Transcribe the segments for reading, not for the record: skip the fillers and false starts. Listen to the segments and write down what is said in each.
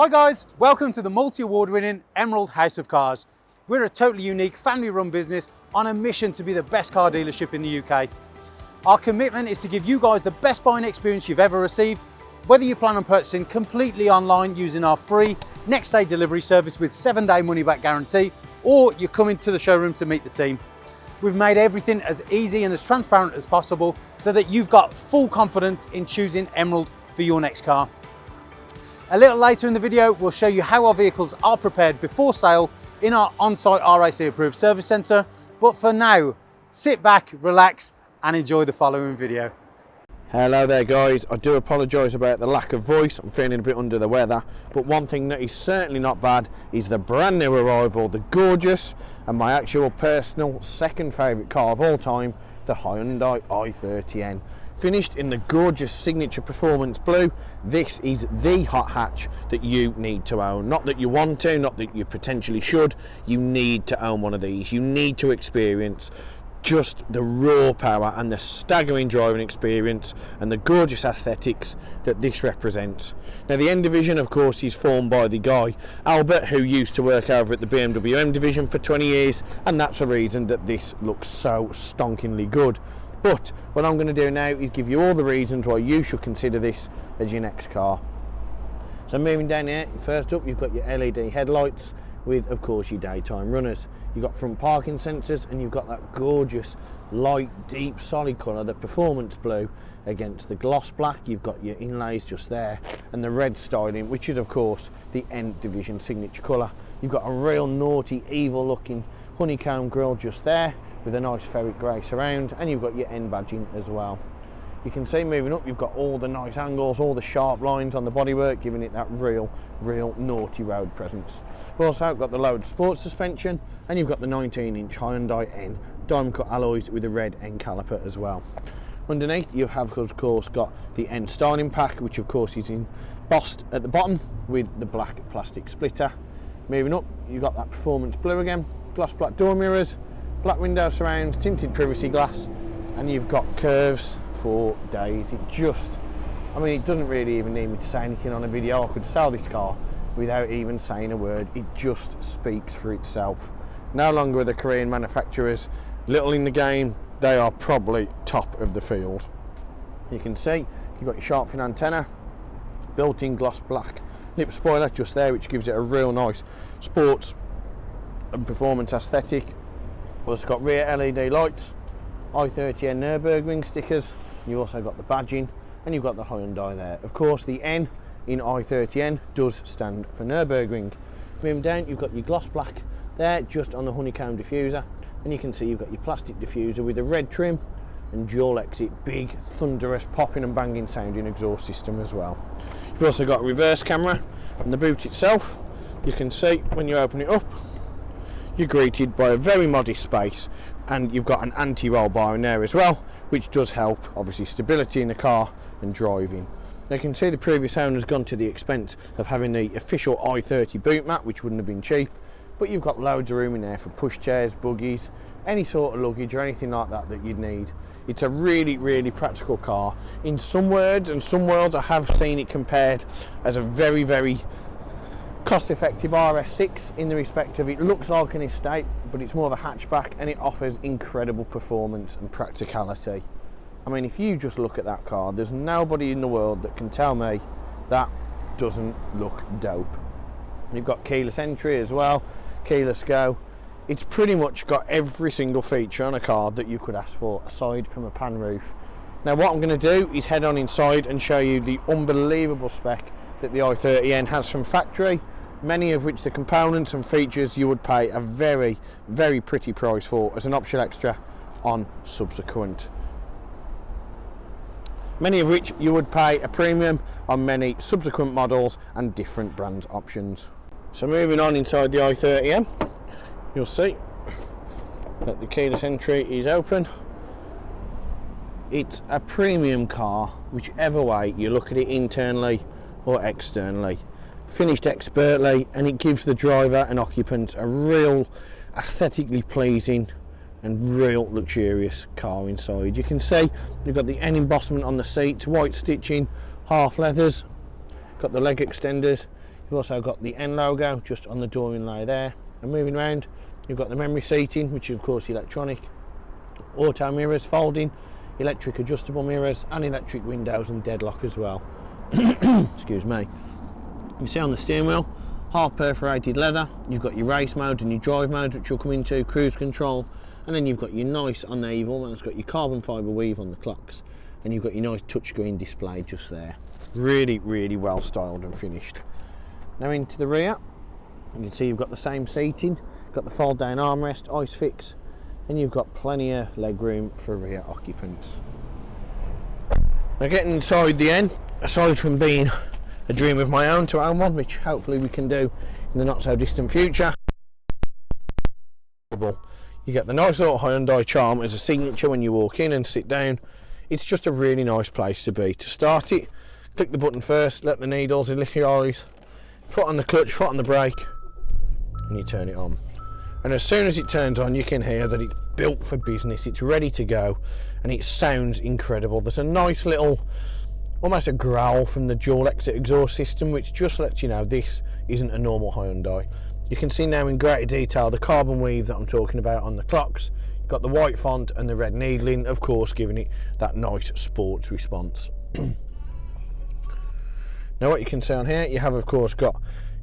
Hi guys, welcome to the multi-award winning Emerald House of Cars. We're a totally unique family run business on a mission to be the best car dealership in the UK. Our commitment is to give you guys the best buying experience you've ever received, whether you plan on purchasing completely online using our free next day delivery service with 7-day money back guarantee, or you're coming to the showroom to meet the team. We've made everything as easy and as transparent as possible so that you've got full confidence in choosing Emerald for your next car. A little later in the video, we'll show you how our vehicles are prepared before sale in our on-site RAC approved service centre. But for now, sit back, relax and enjoy the following video. Hello there guys, I do apologise about the lack of voice, I'm feeling a bit under the weather, but one thing that is certainly not bad is the brand new arrival, the gorgeous and my actual personal second favourite car of all time, the Hyundai i30N. Finished in the gorgeous signature performance blue, this is the hot hatch that you need to own. Not that you want to, not that you potentially should, you need to own one of these, you need to experience just the raw power and the staggering driving experience and the gorgeous aesthetics that this represents. Now the N division of course is formed by the guy Albert, who used to work over at the BMW M division for 20 years, and that's the reason that this looks so stonkingly good. But what I'm going to do now is give you all the reasons why you should consider this as your next car. So moving down here, first up you've got your LED headlights with of course your daytime runners. You've got front parking sensors and you've got that gorgeous light deep solid colour, the performance blue against the gloss black. You've got your inlays just there and the red styling, which is of course the N division signature colour. You've got a real naughty evil looking honeycomb grille just there with a nice ferric grey surround, and you've got your N badging as well. You can see moving up you've got all the nice angles, all the sharp lines on the bodywork, giving it that real naughty road presence. We've also got the lowered sports suspension, and you've got the 19-inch Hyundai N diamond cut alloys with the red N caliper as well. Underneath you have of course got the N styling pack, which of course is embossed at the bottom with the black plastic splitter. Moving up you've got that performance blue again, gloss black door mirrors, black window surrounds, tinted privacy glass, and you've got curves for days. It doesn't really even need me to say anything on a video. I could sell this car without even saying a word. It just speaks for itself. No longer are the Korean manufacturers little in the game, they are probably top of the field. You can see you've got your shark fin antenna, built-in gloss black lip spoiler just there, which gives it a real nice sports and performance aesthetic. Also got rear LED lights, I30N Nürburgring stickers. You've also got the badging and you've got the Hyundai there. Of course the N in i30N does stand for Nürburgring. Moving down you've got your gloss black there just on the honeycomb diffuser, and you can see you've got your plastic diffuser with a red trim and dual exit, big thunderous popping and banging sounding exhaust system as well. You've also got a reverse camera, and the boot itself, you can see when you open it up you're greeted by a very modest space, and you've got an anti-roll bar in there as well, which does help obviously stability in the car and driving. Now you can see the previous owner's gone to the expense of having the official i30 boot mat, which wouldn't have been cheap, but you've got loads of room in there for pushchairs, buggies, any sort of luggage or anything like that that you'd need. It's a really practical car. In some words and some worlds I have seen it compared as a very cost-effective RS6 in the respect of it looks like an estate, but it's more of a hatchback and it offers incredible performance and practicality. I mean, if you just look at that car, there's nobody in the world that can tell me that doesn't look dope. You've got keyless entry as well, keyless go. It's pretty much got every single feature on a car that you could ask for, aside from a pan roof. Now what I'm going to do is head on inside and show you the unbelievable spec that the i30N has from factory, many of which the components and features you would pay a very pretty price for as an optional extra on subsequent. Many of which you would pay a premium on many subsequent models and different brand options. So moving on inside the i30N, you'll see that the keyless entry is open. It's a premium car, whichever way you look at it, internally or externally. Finished expertly, and it gives the driver and occupant a real aesthetically pleasing and real luxurious car inside. You can see you've got the N embossment on the seats, white stitching, half leathers, got the leg extenders, You've also got the N logo just on the door inlay there. And moving around, you've got the memory seating, which is of course electronic, auto mirrors, folding, electric adjustable mirrors, and electric windows and deadlock as well. Excuse me. You see on the steering wheel, half perforated leather. You've got your race mode and your drive mode, which you'll come into, cruise control, and then you've got your nice, on there you've almost got your carbon fibre weave on the clocks, and you've got your nice touchscreen display just there. Really, really well styled and finished. Now into the rear, you can see you've got the same seating, got the fold down armrest, ISOFIX, and you've got plenty of leg room for rear occupants. Now getting inside the N, aside from being a dream of my own to own one, which hopefully we can do in the not so distant future, you get the nice little Hyundai charm as a signature when you walk in and sit down. It's just a really nice place to be. To start it, click the button first, let the needles in your eyes, foot on the clutch, foot on the brake, and you turn it on. And as soon as it turns on, you can hear that it's built for business, it's ready to go, and it sounds incredible. There's a nice little, almost a growl from the dual exit exhaust system, which just lets you know this isn't a normal Hyundai. You can see now in greater detail the carbon weave that I'm talking about on the clocks. You've got the white font and the red needling, of course giving it that nice sports response. Now what you can see on here, you have of course got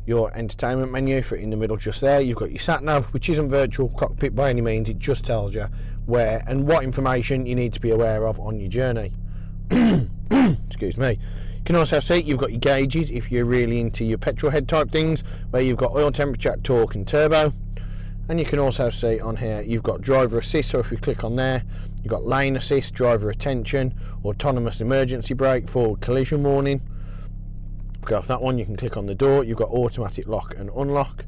your entertainment menu for in the middle just there. You've got your sat nav, which isn't virtual cockpit by any means, it just tells you where and what information you need to be aware of on your journey. Excuse me. You can also see you've got your gauges if you're really into your petrol head type things, where you've got oil temperature, torque and turbo. And you can also see on here you've got driver assist, so if you click on there you've got lane assist, driver attention, autonomous emergency brake, forward collision warning. Go off that one, you can click on the door. You've got automatic lock and unlock.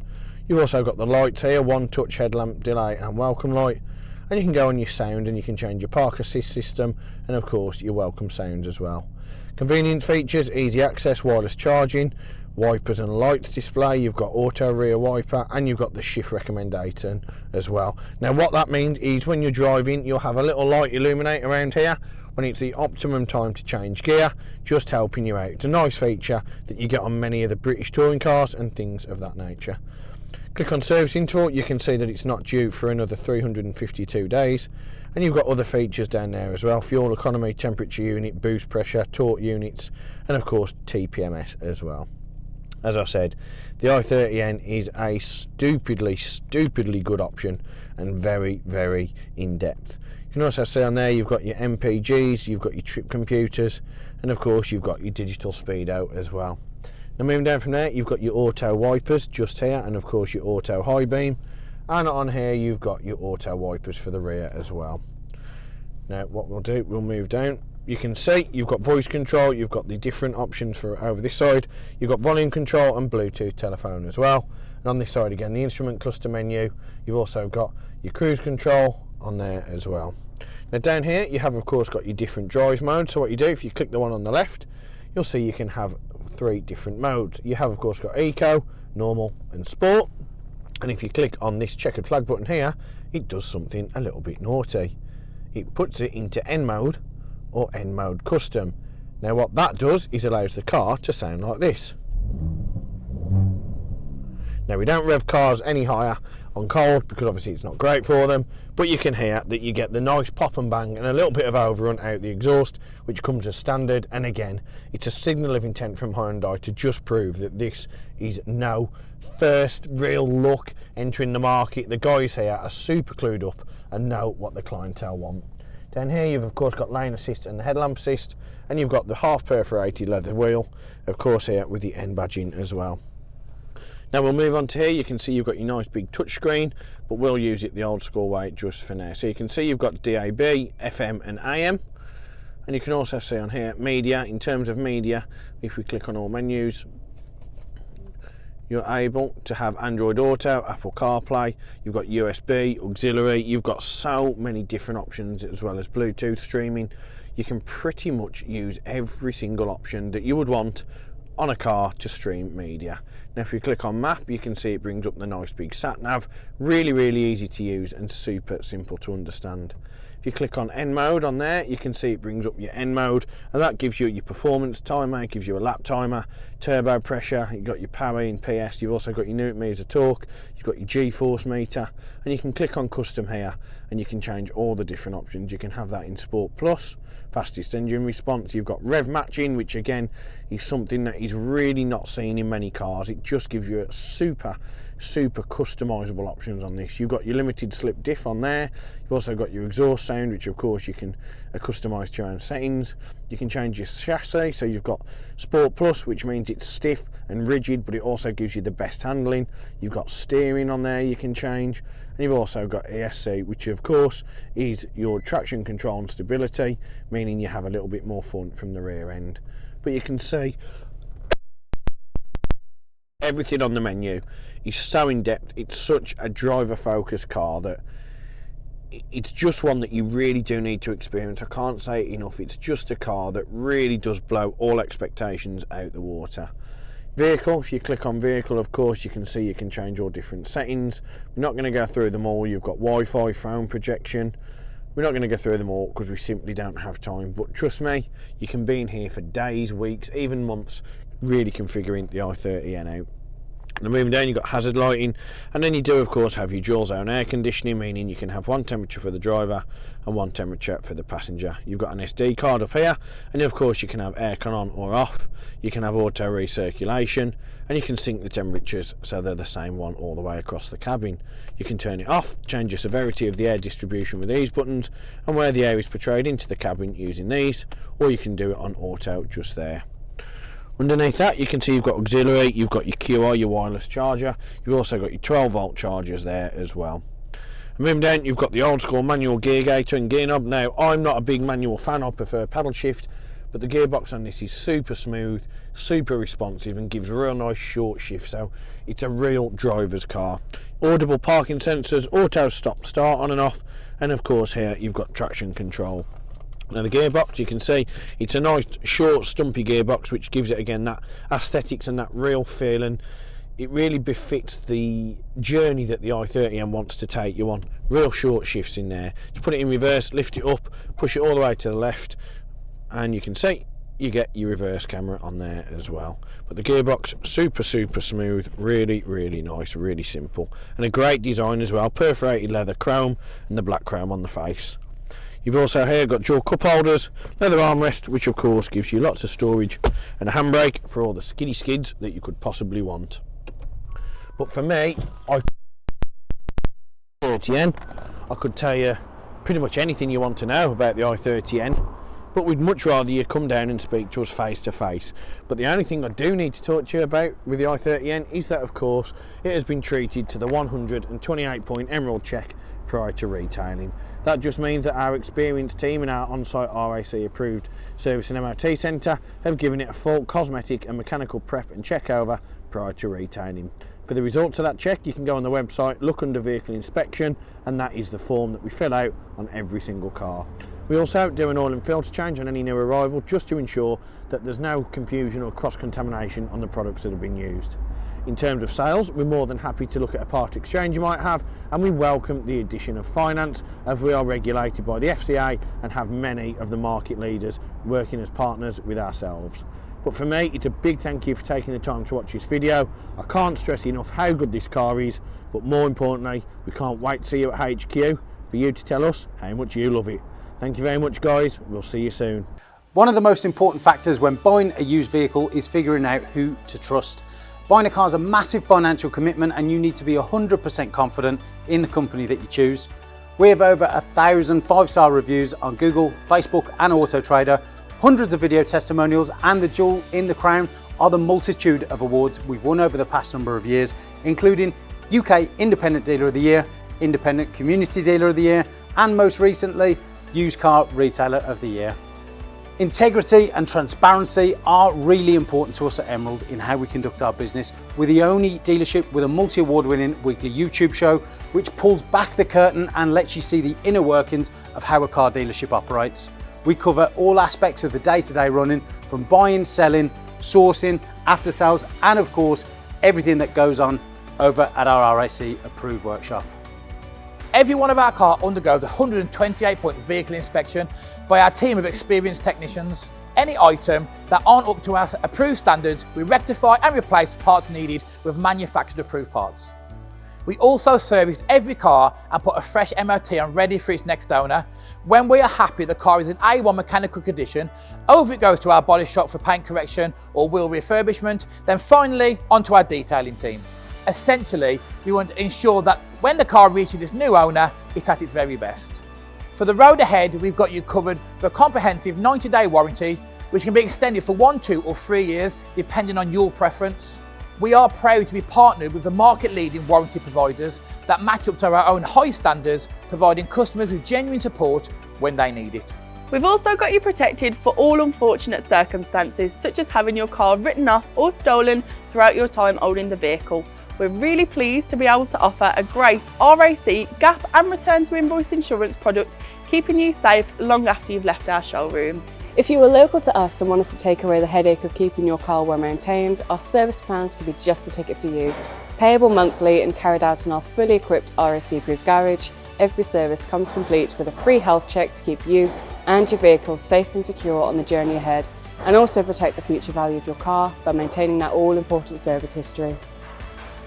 You've also got the lights here, one touch headlamp, delay and welcome light, and you can go on your sound and you can change your park assist system and of course your welcome sounds as well. Convenience features, easy access, wireless charging, wipers and lights display. You've got auto rear wiper and you've got the shift recommendation as well. Now what that means is when you're driving you'll have a little light illuminate around here when it's the optimum time to change gear, just helping you out. It's a nice feature that you get on many of the British touring cars and things of that nature. Click on service interval, you can see that it's not due for another 352 days, and you've got other features down there as well: fuel economy, temperature unit, boost pressure, torque units, and of course TPMS as well. As I said, the i30N is a stupidly good option and very, very in-depth. You can also see on there you've got your MPGs, you've got your trip computers, and of course you've got your digital speedo as well. Now moving down from there, you've got your auto wipers just here, and of course your auto high beam, and on here you've got your auto wipers for the rear as well. Now what we'll do, we'll move down. You can see you've got voice control, you've got the different options for over this side, you've got volume control and Bluetooth telephone as well. And on this side again, the instrument cluster menu, you've also got your cruise control on there as well. Now down here you have of course got your different drive modes. So what you do, if you click the one on the left, you'll see you can have 3 different modes. You have of course got eco, normal and sport, and if you click on this checkered flag button here, it does something a little bit naughty. It puts it into N mode or N mode custom. Now what that does is allows the car to sound like this. Now we don't rev cars any higher on cold because obviously it's not great for them, but you can hear that you get the nice pop and bang and a little bit of overrun out the exhaust, which comes as standard. And again, it's a signal of intent from Hyundai to just prove that this is no first real look entering the market. The guys here are super clued up and know what the clientele want. Down here you've of course got lane assist and the headlamp assist, and you've got the half perforated leather wheel of course here with the N badging as well. Now we'll move on to here. You can see you've got your nice big touch screen, but we'll use it the old school way just for now. So you can see you've got DAB, FM and AM, and you can also see on here media. In terms of media, if we click on all menus, you're able to have Android Auto, Apple CarPlay, you've got USB, auxiliary, you've got so many different options as well as Bluetooth streaming. You can pretty much use every single option that you would want on a car to stream media. Now if you click on map, you can see it brings up the nice big sat nav, really easy to use and super simple to understand. If you click on N mode on there, you can see it brings up your N mode, and that gives you your performance timer, it gives you a lap timer, turbo pressure, you've got your power in PS, you've also got your newton meters of torque, you've got your G-force meter, and you can click on custom here and you can change all the different options. You can have that in Sport Plus, fastest engine response, you've got rev matching, which again is something that is really not seen in many cars. It just gives you a super customizable options on this. You've got your limited slip diff on there, you've also got your exhaust sound, which of course you can customize to your own settings. You can change your chassis, so you've got Sport Plus, which means it's stiff and rigid, but it also gives you the best handling. You've got steering on there you can change, and you've also got ESC, which of course is your traction control and stability, meaning you have a little bit more fun from the rear end. But you can see everything on the menu is so in depth. It's such a driver focused car that it's just one that you really do need to experience. I can't say it enough. It's just a car that really does blow all expectations out the water. Vehicle, if you click on vehicle, of course you can see you can change all different settings. We're not going to go through them all. You've got Wi-Fi, phone projection. We're not going to go through them all because we simply don't have time, but trust me, you can be in here for days, weeks, even months, really configuring the i30N out. Now moving down, you've got hazard lighting, and then you do of course have your dual zone air conditioning, meaning you can have one temperature for the driver and one temperature for the passenger. You've got an SD card up here, and of course you can have aircon on or off. You can have auto recirculation, and you can sync the temperatures so they're the same one all the way across the cabin. You can turn it off, change the severity of the air distribution with these buttons, and where the air is portrayed into the cabin using these, or you can do it on auto just there. Underneath that you can see you've got auxiliary, you've got your QR, your wireless charger, you've also got your 12-volt chargers there as well. And moving down, you've got the old school manual gear gator and gear knob. Now I'm not a big manual fan, I prefer paddle shift, but the gearbox on this is super smooth, super responsive, and gives real nice short shift, so it's a real driver's car. Audible parking sensors, auto stop start on and off, and of course here you've got traction control. Now the gearbox, you can see it's a nice short stumpy gearbox, which gives it again that aesthetics and that real feel, and it really befits the journey that the i30N wants to take you on. Real short shifts in there. To put it in reverse, lift it up, push it all the way to the left, and you can see you get your reverse camera on there as well. But the gearbox, super smooth, really nice, really simple, and a great design as well. Perforated leather chrome and the black chrome on the face. You've also here got dual cup holders, leather armrest, which of course gives you lots of storage, and a handbrake for all the skiddy skids that you could possibly want. But for me, I could tell you pretty much anything you want to know about the i30N, but we'd much rather you come down and speak to us face to face. But the only thing I do need to talk to you about with the i30N is that of course it has been treated to the 128 point Emerald check prior to retailing. That just means that our experienced team and our on-site RAC approved service and MOT centre have given it a full cosmetic and mechanical prep and check over prior to retailing. For the results of that check, you can go on the website, look under vehicle inspection, and that is the form that we fill out on every single car. We also do an oil and filter change on any new arrival, just to ensure that there's no confusion or cross-contamination on the products that have been used. In terms of sales, we're more than happy to look at a part exchange you might have, and we welcome the addition of finance, as we are regulated by the FCA and have many of the market leaders working as partners with ourselves. But for me, it's a big thank you for taking the time to watch this video. I can't stress enough how good this car is, but more importantly, we can't wait to see you at HQ for you to tell us how much you love it. Thank you very much guys, we'll see you soon. One of the most important factors when buying a used vehicle is figuring out who to trust. Buying a car is a massive financial commitment, and you need to be 100% confident in the company that you choose. We have over 1,000 5-star reviews on Google, Facebook and Auto Trader, hundreds of video testimonials, and the jewel in the crown are the multitude of awards we've won over the past number of years, including UK Independent Dealer of the Year, Independent Community Dealer of the Year, and most recently, Used Car Retailer of the Year. Integrity and transparency are really important to us at Emerald in how we conduct our business. We're the only dealership with a multi-award winning weekly YouTube show which pulls back the curtain and lets you see the inner workings of how a car dealership operates. We cover all aspects of the day-to-day running, from buying, selling, sourcing, after sales, and of course everything that goes on over at our RAC approved workshop. Every one of our cars undergoes a 128-point vehicle inspection by our team of experienced technicians. Any item that aren't up to our approved standards, we rectify and replace parts needed with manufactured approved parts. We also service every car and put a fresh MOT on ready for its next owner. When we are happy the car is in A1 mechanical condition, over it goes to our body shop for paint correction or wheel refurbishment, then finally onto our detailing team. Essentially, we want to ensure that when the car reaches its new owner, it's at its very best. For the road ahead, we've got you covered for a comprehensive 90-day warranty, which can be extended for 1, 2 or 3 years, depending on your preference. We are proud to be partnered with the market-leading warranty providers that match up to our own high standards, providing customers with genuine support when they need it. We've also got you protected for all unfortunate circumstances, such as having your car written off or stolen throughout your time owning the vehicle. We're really pleased to be able to offer a great RAC, gap and return to invoice insurance product, keeping you safe long after you've left our showroom. If you are local to us and want us to take away the headache of keeping your car well maintained, our service plans could be just the ticket for you. Payable monthly and carried out in our fully equipped RAC approved garage, every service comes complete with a free health check to keep you and your vehicle safe and secure on the journey ahead, and also protect the future value of your car by maintaining that all-important service history.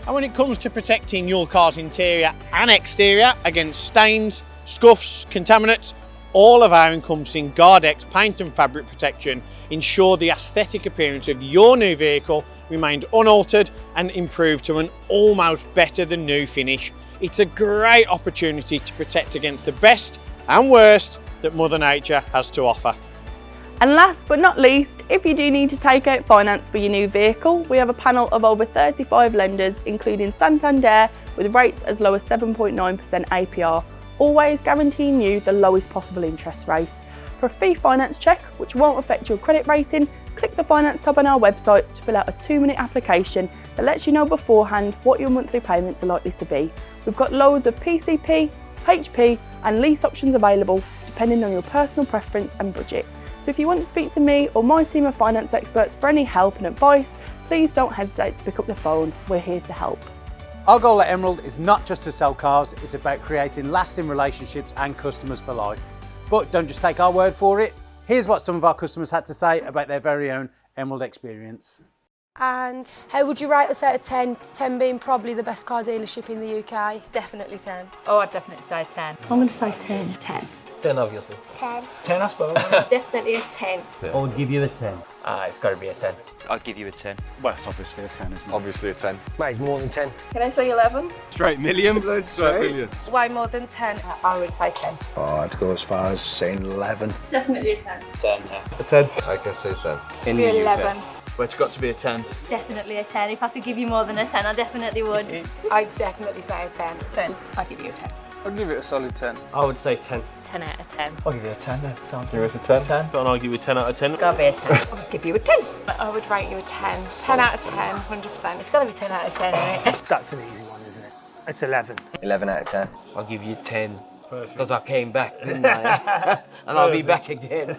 And when it comes to protecting your car's interior and exterior against stains, scuffs, contaminants, all of our encompassing Guardex paint and fabric protection ensure the aesthetic appearance of your new vehicle remained unaltered and improved to an almost better than new finish. It's a great opportunity to protect against the best and worst that Mother Nature has to offer. And last but not least, if you do need to take out finance for your new vehicle, we have a panel of over 35 lenders, including Santander, with rates as low as 7.9% APR, always guaranteeing you the lowest possible interest rate. For a free finance check, which won't affect your credit rating, click the finance tab on our website to fill out a 2-minute application that lets you know beforehand what your monthly payments are likely to be. We've got loads of PCP, HP and lease options available depending on your personal preference and budget. So if you want to speak to me or my team of finance experts for any help and advice, please don't hesitate to pick up the phone. We're here to help. Our goal at Emerald is not just to sell cars, it's about creating lasting relationships and customers for life. But don't just take our word for it. Here's what some of our customers had to say about their very own Emerald experience. And how would you rate us out of 10? 10 being probably the best car dealership in the UK. Definitely 10. Oh, I'd definitely say 10. I'm going to say 10. 10. 10 obviously. 10. 10 I suppose. Definitely a 10. I would give you a 10. It's got to be a 10. I'd give you a 10. Well, it's obviously a 10, isn't it? Obviously a 10. Mate, more than 10. Can I say 11? Straight million. Straight million. Way more than 10. I would say 10. Oh, I'd go as far as saying 11. Definitely a 10. 10, yeah. A 10. I can say 10. In the 11. Well, it's got to be a 10. Definitely a 10. If I could give you more than a 10, I definitely would. I'd definitely say a 10. 10. I'd give you a 10. I'd give it a solid 10. I would say 10. 10 out of 10. I'll give you a 10 then. Sounds Give us a 10. 10. And I'll give you a 10 out of 10. Gotta be a 10. I'd give you a 10. I would rate you a 10. 10 out of 10, 100%. It's gotta be 10 out of 10, isn't it? That's an easy one, isn't it? It's 11. 11 out of 10. I'll give you 10. Perfect. Because I came back, didn't I? And I'll be back again.